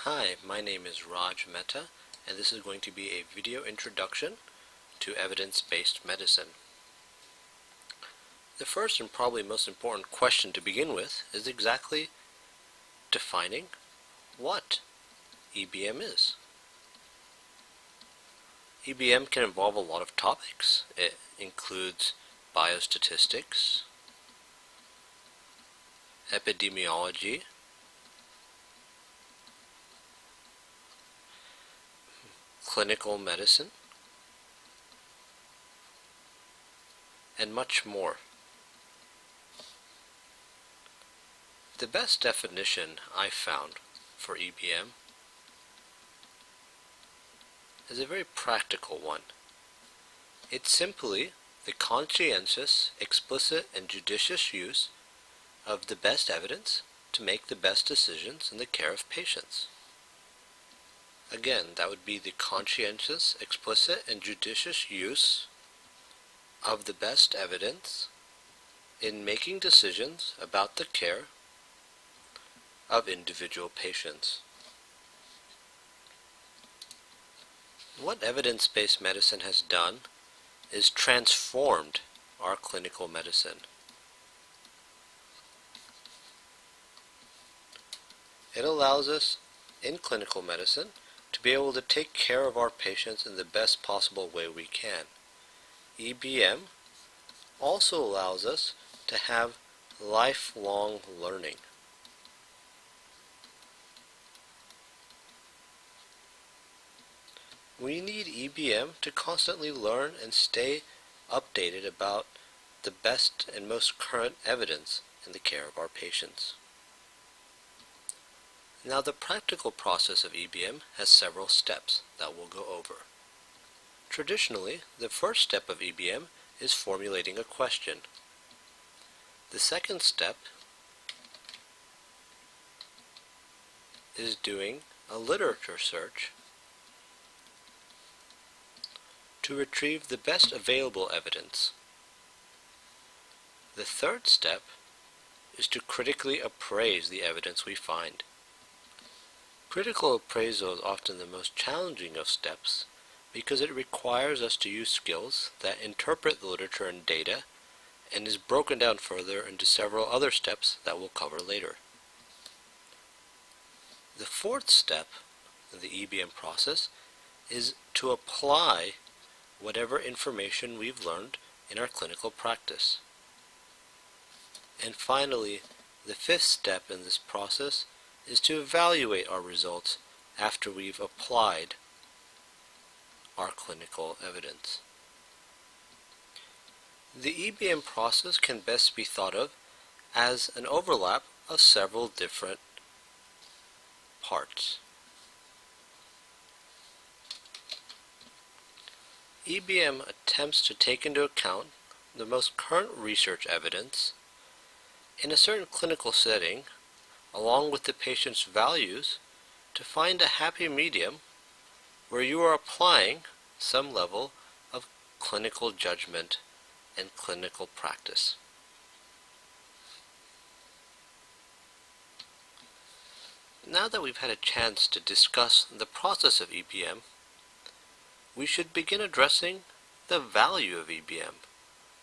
Hi, my name is Raj Mehta, and this is going to be a video introduction to evidence-based medicine. The first and probably most important question to begin with is exactly defining what EBM is. EBM can involve a lot of topics. It includes biostatistics, epidemiology, clinical medicine, and much more. The best definition I found for EBM is a very practical one. It's simply the conscientious, explicit, and judicious use of the best evidence to make the best decisions in the care of patients. Again, that would be the conscientious, explicit, and judicious use of the best evidence in making decisions about the care of individual patients. What evidence-based medicine has done is transformed our clinical medicine. It allows us, in clinical medicine, to be able to take care of our patients in the best possible way we can. EBM also allows us to have lifelong learning. We need EBM to constantly learn and stay updated about the best and most current evidence in the care of our patients. Now, the practical process of EBM has several steps that we'll go over. Traditionally, the first step of EBM is formulating a question. The second step is doing a literature search to retrieve the best available evidence. The third step is to critically appraise the evidence we find. Critical appraisal is often the most challenging of steps because it requires us to use skills that interpret the literature and data and is broken down further into several other steps that we'll cover later. The fourth step of the EBM process is to apply whatever information we've learned in our clinical practice. And finally, the fifth step in this process is to evaluate our results after we've applied our clinical evidence. The EBM process can best be thought of as an overlap of several different parts. EBM attempts to take into account the most current research evidence in a certain clinical setting, along with the patient's values, to find a happy medium where you are applying some level of clinical judgment and clinical practice. Now that we've had a chance to discuss the process of EBM, we should begin addressing the value of EBM,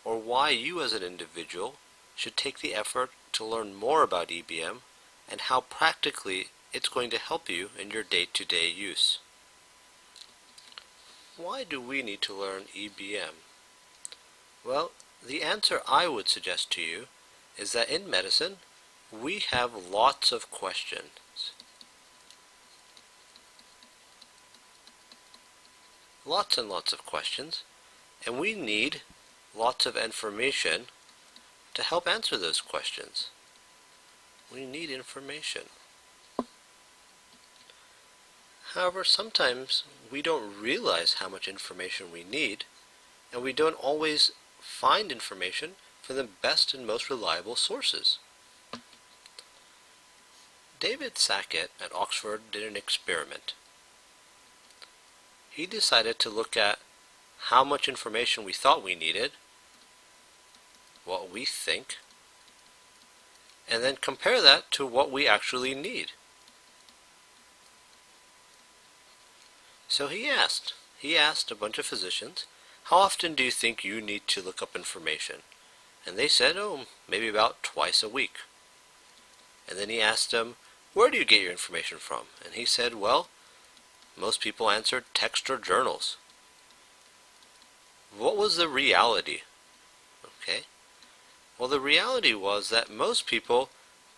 or why you as an individual should take the effort to learn more about EBM and how practically it's going to help you in your day-to-day use. Why do we need to learn EBM? Well, the answer I would suggest to you is that in medicine, we have lots of questions. Lots and lots of questions, and we need lots of information to help answer those questions. We need information. However, sometimes we don't realize how much information we need, and we don't always find information from the best and most reliable sources. David Sackett at Oxford did an experiment. He decided to look at how much information we thought we needed, what we think, and then compare that to what we actually need. So he asked a bunch of physicians, how often do you think you need to look up information? And they said, oh, maybe about twice a week. And then he asked them, where do you get your information from? And he said, well, most people answered text or journals. What was the reality? Okay. Well, the reality was that most people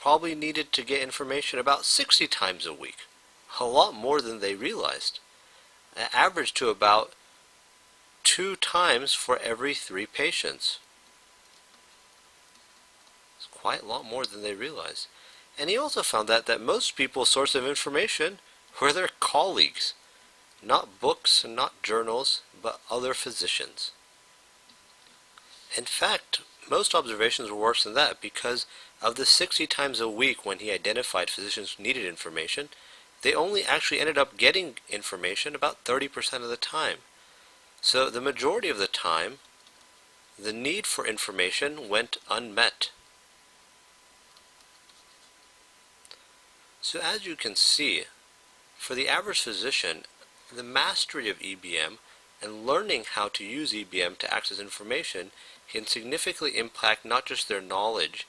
probably needed to get information about 60 times a week. A lot more than they realized. It averaged to about 2 times for every 3 patients. It's quite a lot more than they realized. And he also found that most people's source of information were their colleagues. Not books and not journals, but other physicians. In fact, most observations were worse than that because of the 60 times a week when he identified physicians who needed information, they only actually ended up getting information about 30% of the time. So the majority of the time, the need for information went unmet. So as you can see, for the average physician, the mastery of EBM and learning how to use EBM to access information can significantly impact not just their knowledge,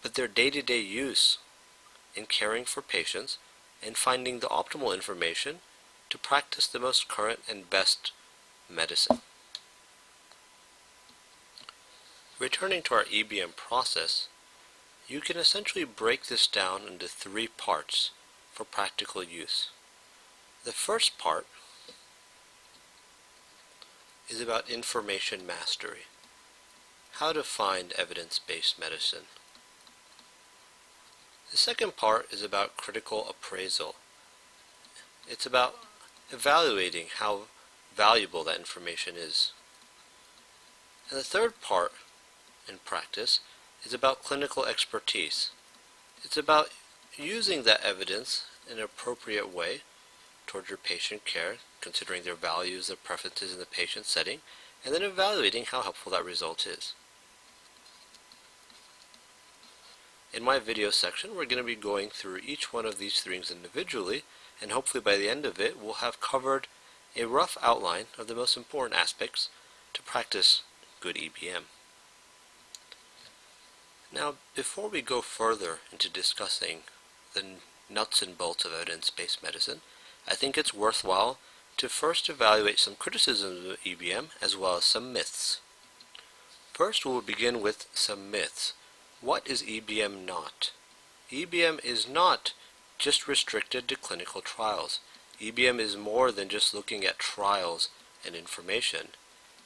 but their day-to-day use in caring for patients and finding the optimal information to practice the most current and best medicine. Returning to our EBM process, you can essentially break this down into 3 parts for practical use. The first part is about information mastery, how to find evidence-based medicine. The second part is about critical appraisal. It's about evaluating how valuable that information is. And the third part in practice is about clinical expertise. It's about using that evidence in an appropriate way towards your patient care, considering their values, their preferences in the patient setting, and then evaluating how helpful that result is. In my video section, we're going to be going through each one of these things individually, and hopefully by the end of it, we'll have covered a rough outline of the most important aspects to practice good EBM. Now, before we go further into discussing the nuts and bolts of evidence-based medicine, I think it's worthwhile to first evaluate some criticisms of EBM as well as some myths. First, we'll begin with some myths. What is EBM not? EBM is not just restricted to clinical trials. EBM is more than just looking at trials and information.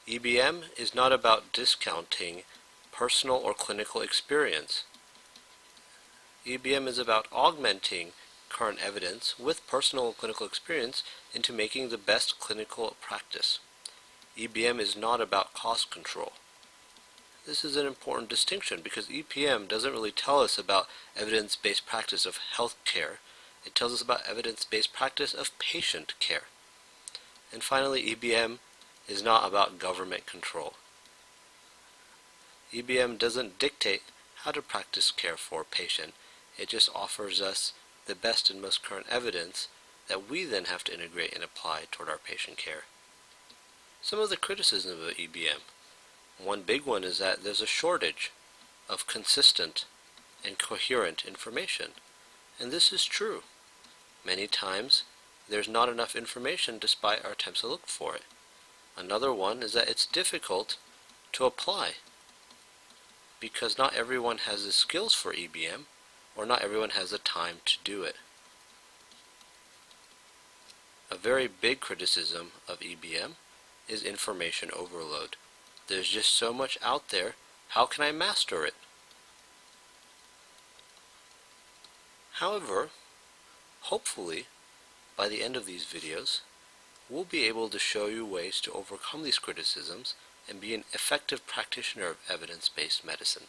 EBM is not about discounting personal or clinical experience. EBM is about augmenting current evidence with personal and clinical experience into making the best clinical practice. EBM is not about cost control. This is an important distinction because EBM doesn't really tell us about evidence-based practice of health care. It tells us about evidence-based practice of patient care. And finally, EBM is not about government control. EBM doesn't dictate how to practice care for a patient. It just offers us the best and most current evidence that we then have to integrate and apply toward our patient care. Some of the criticisms of EBM. One big one is that there's a shortage of consistent and coherent information. And this is true. Many times, there's not enough information despite our attempts to look for it. Another one is that it's difficult to apply because not everyone has the skills for EBM or not everyone has the time to do it. A very big criticism of EBM is information overload. There's just so much out there, how can I master it? However, hopefully, by the end of these videos, we'll be able to show you ways to overcome these criticisms and be an effective practitioner of evidence-based medicine.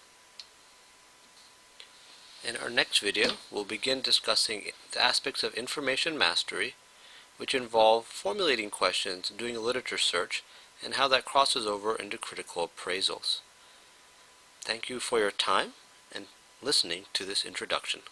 In our next video, we'll begin discussing the aspects of information mastery, which involve formulating questions, doing a literature search, and how that crosses over into critical appraisals. Thank you for your time and listening to this introduction.